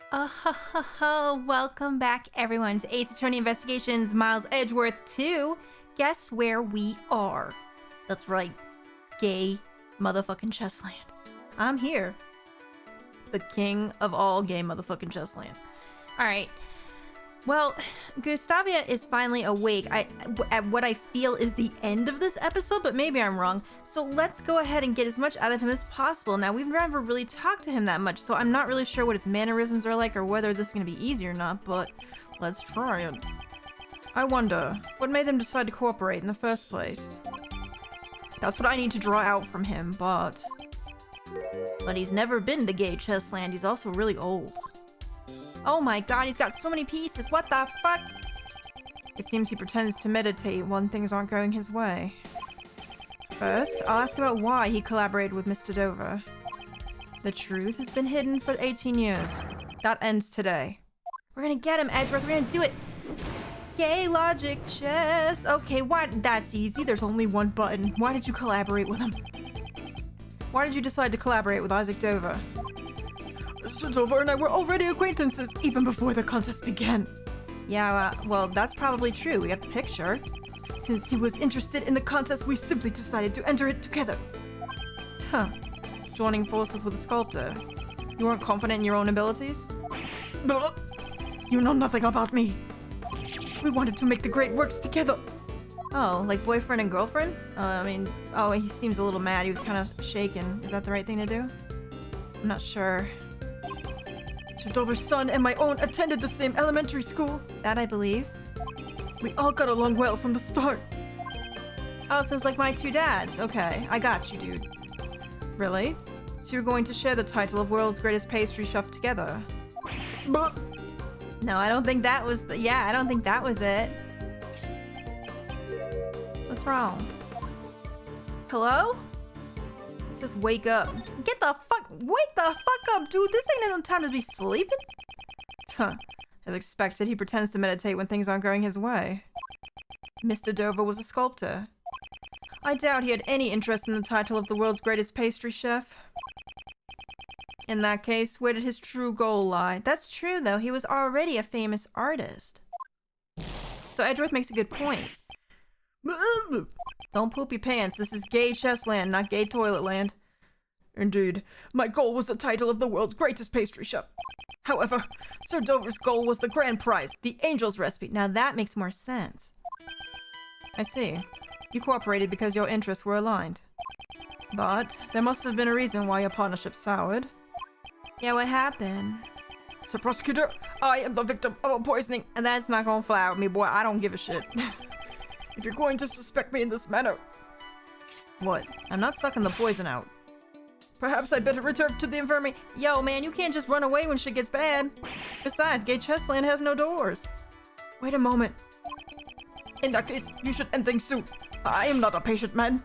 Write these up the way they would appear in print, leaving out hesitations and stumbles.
Welcome back everyone to Ace Attorney Investigations Miles Edgeworth 2. Guess where we are? That's right, gay motherfucking Chess Land. I'm here. The king of all gay motherfucking Chess Land. Alright. Well, Gustavia is finally awake at what I feel is the end of this episode, but maybe I'm wrong. So let's go ahead and get as much out of him as possible. Now, we've never really talked to him that much, so I'm not really sure what his mannerisms are like or whether this is going to be easy or not, but let's try it. I wonder, what made them decide to cooperate in the first place? That's what I need to draw out from him, but he's never been to gay Chess Land. He's also really old. Oh my god, he's got so many pieces. What the fuck? It seems he pretends to meditate when things aren't going his way. First, I'll ask about why he collaborated with Mr. Dover. The truth has been hidden for 18 years. That ends today. We're gonna get him, Edgeworth. We're gonna do it. Gay logic chess. Okay, why? That's easy. There's only one button. Why did you collaborate with him? Why did you decide to collaborate with Isaac Dover? Mr. Dover and I were already acquaintances even before the contest began. Yeah, well, that's probably true. We have the picture. Since he was interested in the contest, we simply decided to enter it together. Huh. Joining forces with a sculptor. You weren't confident in your own abilities? You know nothing about me. We wanted to make the great works together. Oh, like boyfriend and girlfriend? Oh, he seems a little mad. He was kind of shaken. Is that the right thing to do? I'm not sure. Mr. Dover's son and my own attended the same elementary school. That I believe. We all got along well from the start. Oh, so it's like my two dads. Okay, I got you, dude. Really? So you're going to share the title of world's greatest pastry chef together? No, I don't think that was I don't think that was it. What's wrong? Hello? It says wake up. Wake the fuck up, dude. This ain't no time to be sleeping. Huh. As expected, he pretends to meditate when things aren't going his way. Mr. Dover was a sculptor. I doubt he had any interest in the title of the world's greatest pastry chef. In that case, where did his true goal lie? That's true, though. He was already a famous artist. So Edgeworth makes a good point. Don't poop your pants. This is gay chess land, not gay toilet land. Indeed, my goal was the title of the world's greatest pastry chef. However, Sir Dover's goal was the grand prize, the angel's recipe. Now that makes more sense. I see. You cooperated because your interests were aligned. But there must have been a reason why your partnership soured. Yeah, what happened? Sir Prosecutor, I am the victim of a poisoning. And that's not gonna fly with me, boy. I don't give a shit. If you're going to suspect me in this manner... What? I'm not sucking the poison out. Perhaps I'd better return to the infirmary. Yo, man, you can't just run away when shit gets bad. Besides, gay chess land has no doors. Wait a moment. In that case, you should end things soon. I am not a patient man.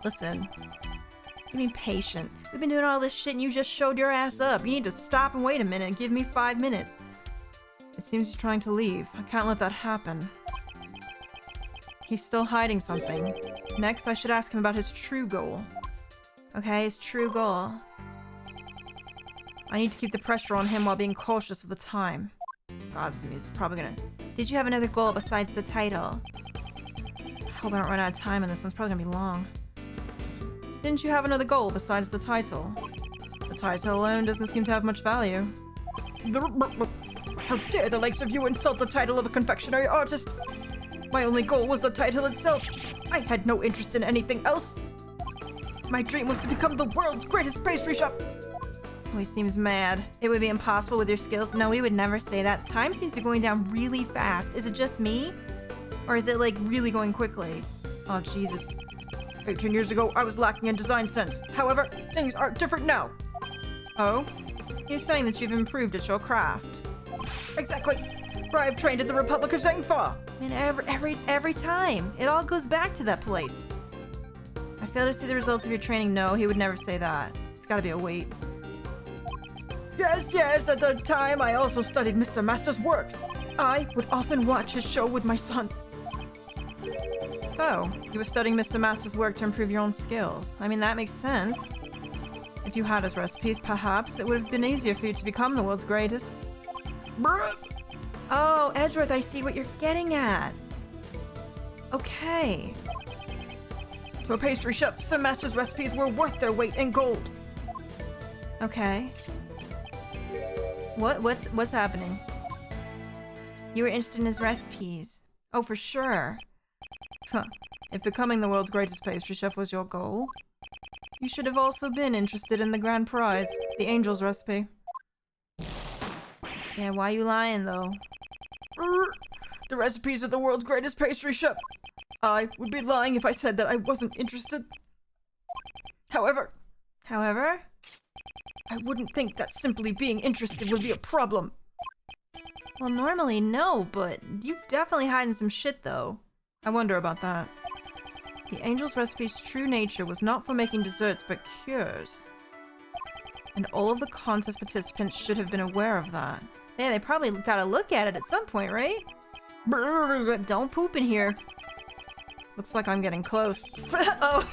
Listen. You mean patient? We've been doing all this shit and you just showed your ass up. You need to stop and wait a minute and give me 5 minutes. It seems he's trying to leave. I can't let that happen. He's still hiding something. Next, I should ask him about his true goal. Okay, his true goal. I need to keep the pressure on him while being cautious of the time. God, he's probably gonna... Did you have another goal besides the title? I hope I don't run out of time and this one's probably gonna be long. Didn't you have another goal besides the title? The title alone doesn't seem to have much value. How dare the likes of you insult the title of a confectionery artist? My only goal was the title itself. I had no interest in anything else. My dream was to become the world's greatest pastry chef. Oh, he seems mad. It would be impossible with your skills. No, we would never say that. Time seems to be going down really fast. Is it just me? Or is it like really going quickly? Oh, Jesus. 18 years ago, I was lacking in design sense. However, things are different now. Oh? You're saying that you've improved at your craft. Exactly. For I have trained at the Republic of Zangfa. And every time. It all goes back to that place. I fail to see the results of your training. No, he would never say that. It's gotta be a wait. Yes, at the time I also studied Mr. Master's works. I would often watch his show with my son. So, you were studying Mr. Master's work to improve your own skills. I mean, that makes sense. If you had his recipes, perhaps it would have been easier for you to become the world's greatest. Oh, Edgeworth, I see what you're getting at. Okay. To a pastry chef, Sir Master's recipes were worth their weight in gold. Okay. What's happening? You were interested in his recipes. Oh, for sure. Huh. If becoming the world's greatest pastry chef was your goal, you should have also been interested in the grand prize, the angel's recipe. Yeah, why you lying, though? The recipes of the world's greatest pastry chef. I would be lying if I said that I wasn't interested. However, I wouldn't think that simply being interested would be a problem. Well, normally no, but you've definitely hiding some shit, though. I wonder about that. The angel's recipe's true nature was not for making desserts, but cures. And all of the contest participants should have been aware of that. Yeah, they probably got a look at it at some point, right? Don't poop in here. Looks like I'm getting close. Oh,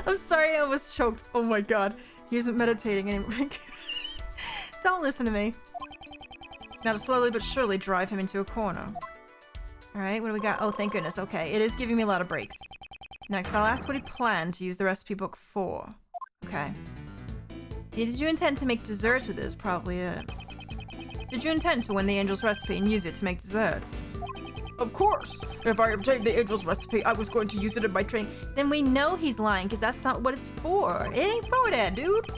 I'm sorry, I almost choked. Oh my god. He isn't meditating anymore. Don't listen to me. Now to slowly but surely drive him into a corner. Alright, what do we got? Oh, thank goodness. Okay, it is giving me a lot of breaks. Next, I'll ask what he planned to use the recipe book for. Okay. Did you intend to make desserts with it? Is probably it. Did you intend to win the angel's recipe and use it to make desserts? Of course! If I obtained the angel's recipe, I was going to use it in my training. Then we know he's lying, because that's not what it's for. It ain't for that, dude.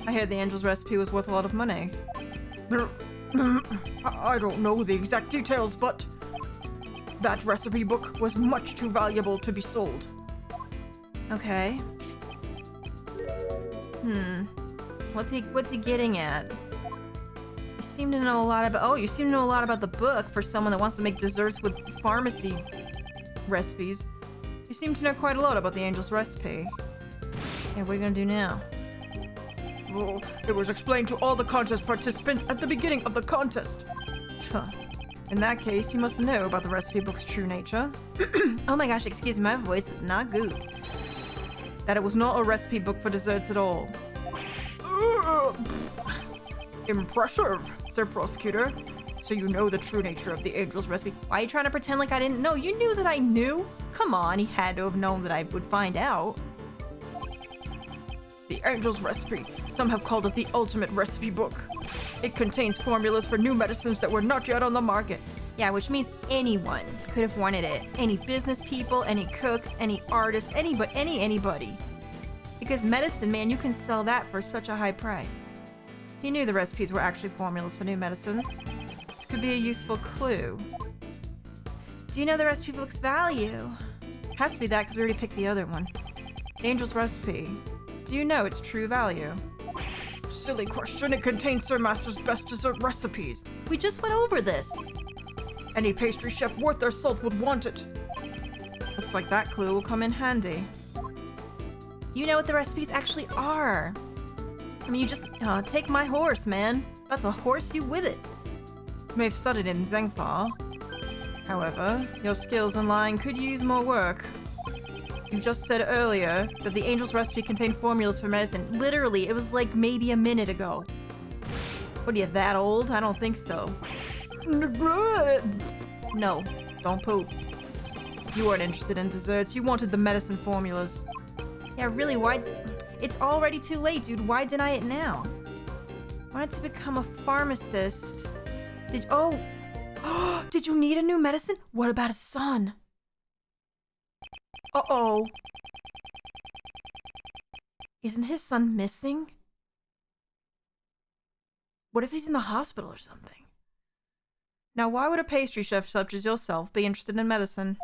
I heard the angel's recipe was worth a lot of money. I don't know the exact details, but that recipe book was much too valuable to be sold. Okay. What's he getting at? You seem to know a lot about. Oh, you seem to know a lot about the book for someone that wants to make desserts with pharmacy recipes. You seem to know quite a lot about the angel's recipe. Yeah, what are you gonna do now? Well, it was explained to all the contest participants at the beginning of the contest. In that case, you must know about the recipe book's true nature. Oh my gosh, excuse me, my voice is not good. That it was not a recipe book for desserts at all. Impressive, Sir Prosecutor. So you know the true nature of the angel's recipe. Why are you trying to pretend like I didn't know? You knew that I knew. Come on, he had to have known that I would find out. The angel's recipe. Some have called it the ultimate recipe book. It contains formulas for new medicines that were not yet on the market. Yeah, which means anyone could have wanted it. Any business people, any cooks, any artists, anybody. Because medicine, man, you can sell that for such a high price. He knew the recipes were actually formulas for new medicines. This could be a useful clue. Do you know the recipe book's value? Has to be that because we already picked the other one. The angel's recipe. Do you know its true value? Silly question. It contains Sir Master's best dessert recipes. We just went over this. Any pastry chef worth their salt would want it. Looks like that clue will come in handy. You know what the recipes actually are. I mean, you just take my horse, man. That's a horse you with it. You may have studied it in Zengfar. However, your skills in lying could use more work. You just said earlier that the angel's recipe contained formulas for medicine. Literally, it was like maybe a minute ago. What are you, that old? I don't think so. No, don't poop. You weren't interested in desserts. You wanted the medicine formulas. Yeah, really, why? It's already too late, dude. Why deny it now? Wanted to become a pharmacist. Did you need a new medicine? What about his son? Uh-oh. Isn't his son missing? What if he's in the hospital or something? Now, why would a pastry chef such as yourself be interested in medicine?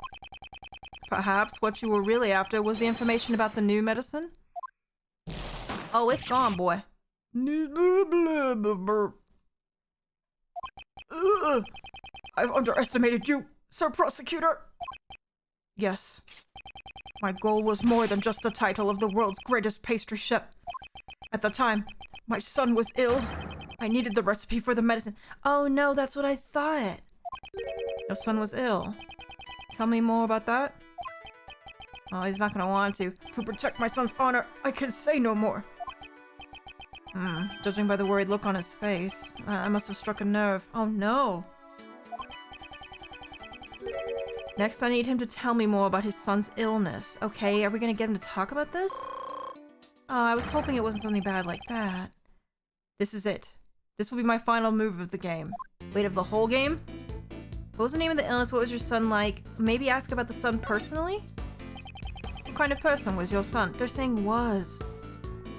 Perhaps what you were really after was the information about the new medicine? Oh, it's gone, boy. I've underestimated you, Sir Prosecutor. Yes. My goal was more than just the title of the world's greatest pastry chef. At the time, my son was ill. I needed the recipe for the medicine. Oh no, that's what I thought. Your son was ill. Tell me more about that. Oh, he's not gonna want to. To protect my son's honor, I can say no more. Judging by the worried look on his face, I must have struck a nerve. Oh no! Next, I need him to tell me more about his son's illness. Okay, are we gonna get him to talk about this? Oh, I was hoping it wasn't something bad like that. This is it. This will be my final move of the game. Wait, of the whole game? What was the name of the illness? What was your son like? Maybe ask about the son personally? What kind of person was your son? They're saying was.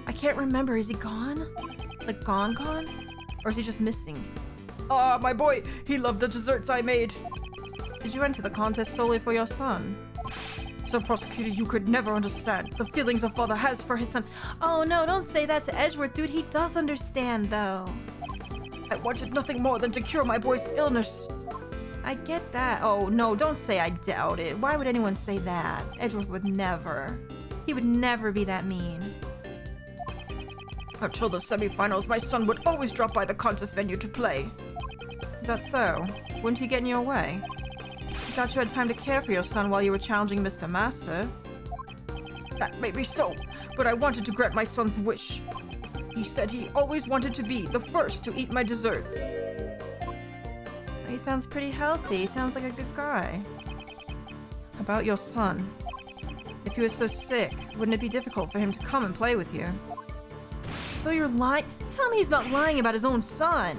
I can't remember. Is he gone? Like gone? Or is he just missing? Ah, my boy! He loved the desserts I made! Did you enter the contest solely for your son? So, prosecutor, you could never understand the feelings a father has for his son. Oh no, don't say that to Edgeworth, dude. He does understand, though. I wanted nothing more than to cure my boy's illness. I get that. Oh no, don't say I doubt it. Why would anyone say that? Edgeworth would never. He would never be that mean. Until the semifinals, my son would always drop by the contest venue to play. Is that so? Wouldn't he get in your way? I thought you had time to care for your son while you were challenging Mr. Master. That may be so, but I wanted to grant my son's wish. He said he always wanted to be the first to eat my desserts. He sounds pretty healthy. He sounds like a good guy. About your son. If he was so sick, wouldn't it be difficult for him to come and play with you? So you're lying? Tell me he's not lying about his own son.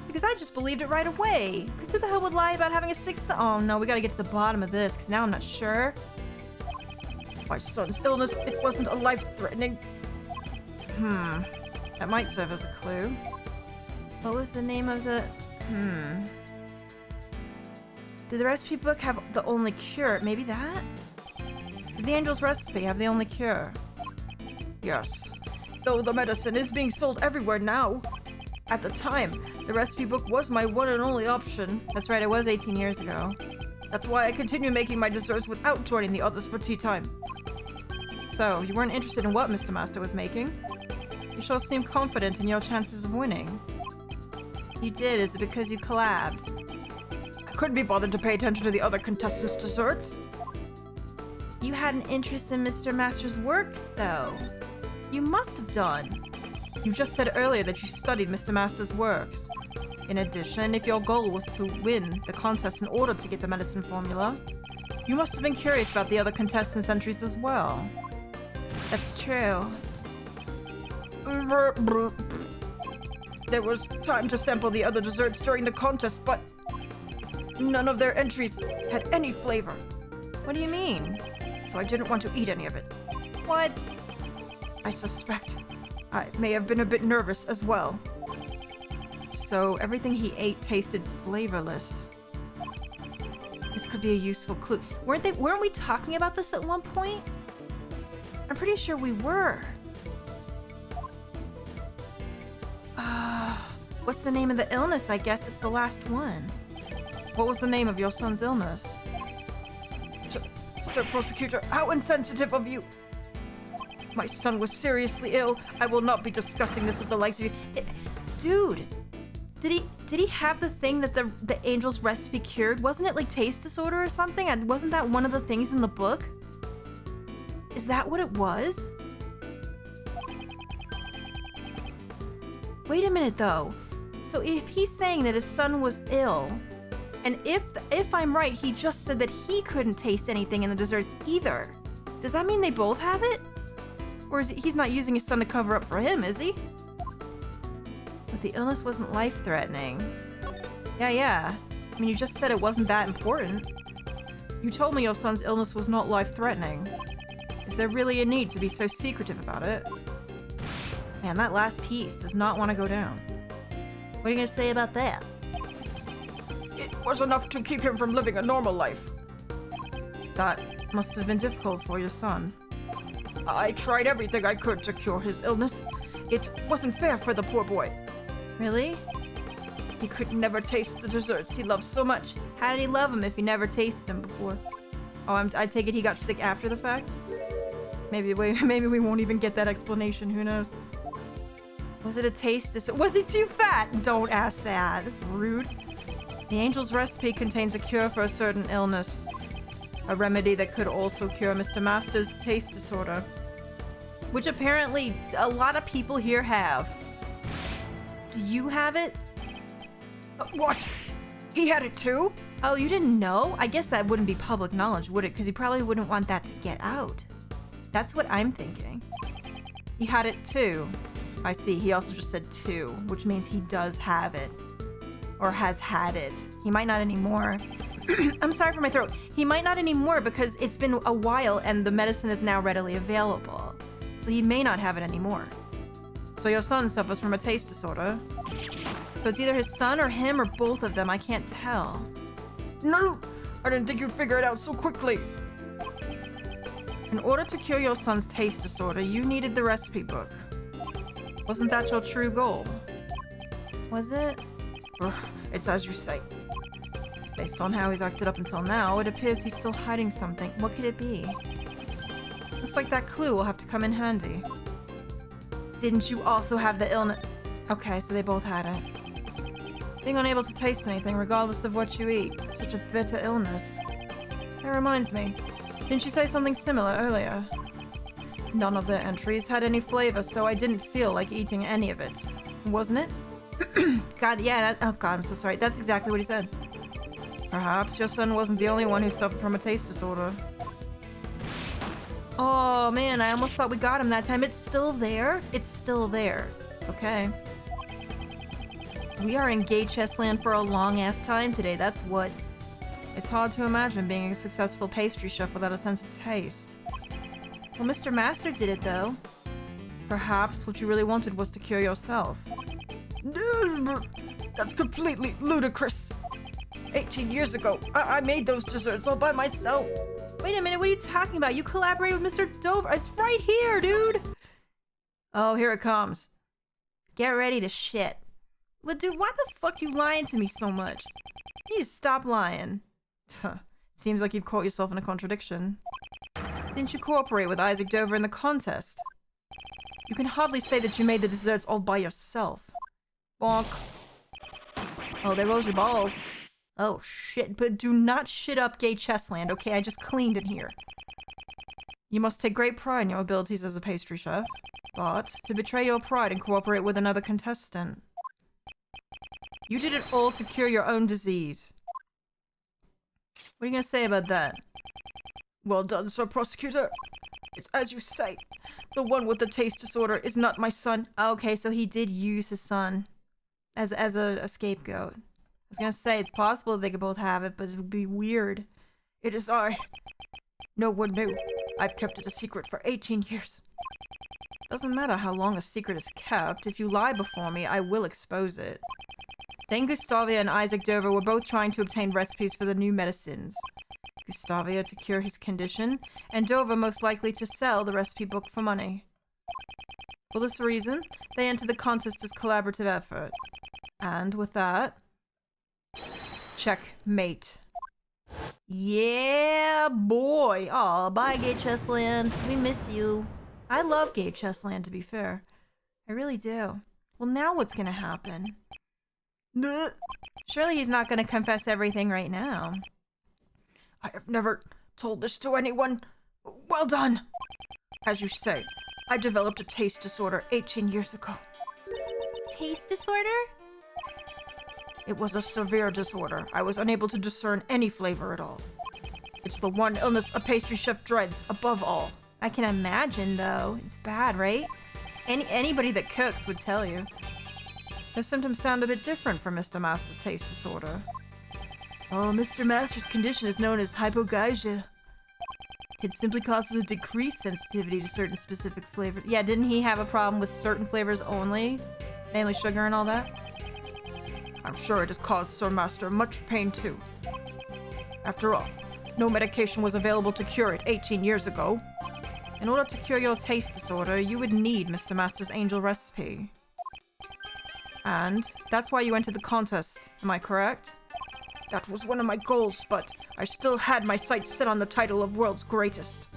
Because I just believed it right away. Because who the hell would lie about having a sick son? Oh no, we gotta get to the bottom of this, because now I'm not sure. My son's illness, it wasn't a life-threatening. That might serve as a clue. What was the name of the... Did the recipe book have the only cure? Maybe that? Did the angel's recipe have the only cure? Yes. Though the medicine is being sold everywhere now. At the time, the recipe book was my one and only option. That's right, it was 18 years ago. That's why I continue making my desserts without joining the others for tea time. So, you weren't interested in what Mr. Master was making? You sure seem confident in your chances of winning. You did, is it because you collabed? I couldn't be bothered to pay attention to the other contestants' desserts. You had an interest in Mr. Master's works, though. You must have done. You just said earlier that you studied Mr. Master's works. In addition, if your goal was to win the contest in order to get the medicine formula, you must have been curious about the other contestants' entries as well. That's true. There was time to sample the other desserts during the contest, but none of their entries had any flavor. What do you mean? So I didn't want to eat any of it. What? I suspect I may have been a bit nervous as well. So everything he ate tasted flavorless. This could be a useful clue. Weren't we talking about this at one point? I'm pretty sure we were. What's the name of the illness? I guess it's the last one. What was the name of your son's illness? Sir Prosecutor, how insensitive of you! My son was seriously ill. I will not be discussing this with the likes of you. Dude, did he have the thing that the angel's recipe cured? Wasn't it like taste disorder or something? And wasn't that one of the things in the book? Is that what it was? Wait a minute though. So if he's saying that his son was ill, and if I'm right, he just said that he couldn't taste anything in the desserts either. Does that mean they both have it? Or is he's not using his son to cover up for him, is he? But the illness wasn't life-threatening. Yeah. I mean, you just said it wasn't that important. You told me your son's illness was not life-threatening. Is there really a need to be so secretive about it? Man, that last piece does not want to go down. What are you gonna say about that? It was enough to keep him from living a normal life. That must have been difficult for your son. I tried everything I could to cure his illness. It wasn't fair for the poor boy. Really? He could never taste the desserts he loved so much. How did he love them if he never tasted them before? Oh, I take it he got sick after the fact? Maybe we won't even get that explanation. Who knows? Was it a taste disorder? Was he too fat? Don't ask that. That's rude. The angel's recipe contains a cure for a certain illness. A remedy that could also cure Mr. Master's taste disorder. which apparently a lot of people here have. Do you have it? What? He had it too? Oh, you didn't know? I guess that wouldn't be public knowledge, would it? Because he probably wouldn't want that to get out. That's what I'm thinking. He had it too. I see. He also just said two, which means he does have it. Or has had it. He might not anymore. I'm sorry for my throat. He might not anymore because it's been a while and the medicine is now readily available. So he may not have it anymore. So your son suffers from a taste disorder. So it's either his son or him or both of them. I can't tell. No! I didn't think you'd figure it out so quickly. In order to cure your son's taste disorder, you needed the recipe book. Wasn't that your true goal? Was it? Ugh, it's as you say. Based on how he's acted up until now, it appears he's still hiding something. What could it be? Looks like that clue will have to come in handy. Didn't you also have the illness? Okay, so they both had it. Being unable to taste anything regardless of what you eat. Such a bitter illness. That reminds me. Didn't you say something similar earlier? None of their entries had any flavor, so I didn't feel like eating any of it. Wasn't it? God, yeah, oh God, I'm so sorry. That's exactly what he said. Perhaps your son wasn't the only one who suffered from a taste disorder. Oh man, I almost thought we got him that time. It's still there? It's still there. Okay. We are in gay chess land for a long ass time today, that's what. It's hard to imagine being a successful pastry chef without a sense of taste. Well, Mr. Master did it though. Perhaps what you really wanted was to cure yourself. That's completely ludicrous. 18 years ago, I made those desserts all by myself. Wait a minute, what are you talking about? You collaborated with Mr. Dover. It's right here, dude. Oh, here it comes. Get ready to shit. But dude, why the fuck you lying to me so much? You need to stop lying. Seems like you've caught yourself in a contradiction. Didn't you cooperate with Isaac Dover in the contest? You can hardly say that you made the desserts all by yourself. Bonk. Oh, there goes your balls. Oh, shit. But do not shit up gay chess land, okay? I just cleaned in here. You must take great pride in your abilities as a pastry chef. But to betray your pride and cooperate with another contestant. You did it all to cure your own disease. What are you gonna say about that? Well done, Sir Prosecutor. It's as you say. The one with the taste disorder is not my son. Okay, so he did use his son as a scapegoat. I was gonna say, it's possible they could both have it, but it would be weird. It is I. No one knew. I've kept it a secret for 18 years. Doesn't matter how long a secret is kept. If you lie before me, I will expose it. Then Gustavia and Isaac Dover were both trying to obtain recipes for the new medicines. Gustavia to cure his condition, and Dover most likely to sell the recipe book for money. For this reason, they entered the contest as collaborative effort. And with that... Checkmate. Yeah, boy! Aw, bye, Gay Chess Land. We miss you. I love Gay Chess Land, to be fair. I really do. Well, now what's gonna happen? Surely he's not gonna confess everything right now. I have never told this to anyone. Well done! As you say, I developed a taste disorder 18 years ago. Taste disorder? It was a severe disorder. I was unable to discern any flavor at all. It's the one illness a pastry chef dreads above all. I can imagine, though. It's bad, right? Anybody that cooks would tell you. The symptoms sound a bit different from Mr. Master's taste disorder. Oh, Mr. Master's condition is known as hypogagia. It simply causes a decreased sensitivity to certain specific flavors. Yeah, didn't he have a problem with certain flavors only? Mainly sugar and all that? I'm sure it has caused Sir Master much pain too. After all, no medication was available to cure it 18 years ago. In order to cure your taste disorder, you would need Mr. Master's angel recipe. And that's why you entered the contest, am I correct? That was one of my goals, but I still had my sights set on the title of world's greatest.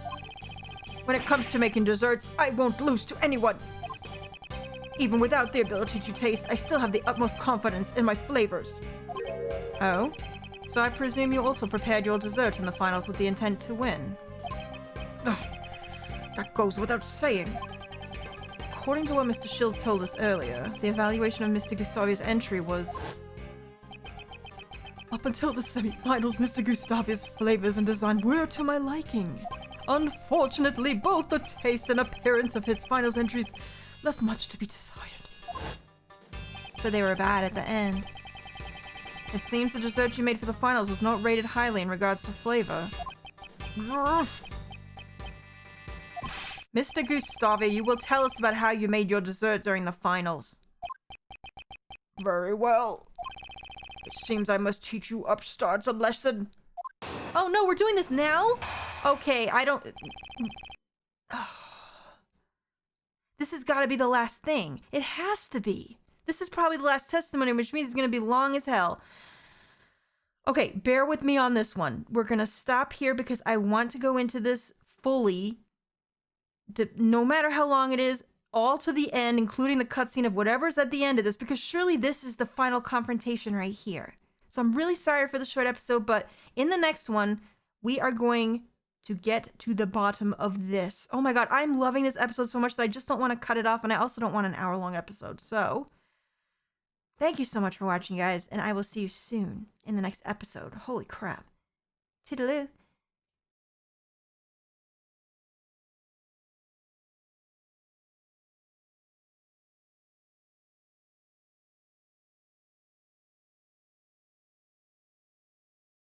When it comes to making desserts, I won't lose to anyone. Even without the ability to taste, I still have the utmost confidence in my flavors. Oh? So I presume you also prepared your dessert in the finals with the intent to win? Ugh, that goes without saying. according to what Mr. Shields told us earlier, the evaluation of Mr. Gustavia's entry was... Up until the semi-finals, Mr. Gustavia's flavors and design were to my liking. Unfortunately, both the taste and appearance of his finals entries left much to be desired. So they were bad at the end. It seems the dessert you made for the finals was not rated highly in regards to flavor. Grrf. Mr. Gustavi, you will tell us about how you made your dessert during the finals. Very well. It seems I must teach you upstarts a lesson. Oh no, we're doing this now? Okay, I don't... This has got to be the last thing. It has to be. This is probably the last testimony, which means it's going to be long as hell. Okay, bear with me on this one. We're going to stop here because I want to go into this fully. No matter how long it is, all to the end, including the cutscene of whatever's at the end of this, because surely this is the final confrontation right here. So I'm really sorry for the short episode, but in the next one, we are going to get to the bottom of this. Oh my god, I'm loving this episode so much that I just don't want to cut it off, and I also don't want an hour-long episode. So, thank you so much for watching, guys, and I will see you soon in the next episode. Holy crap. Toodaloo.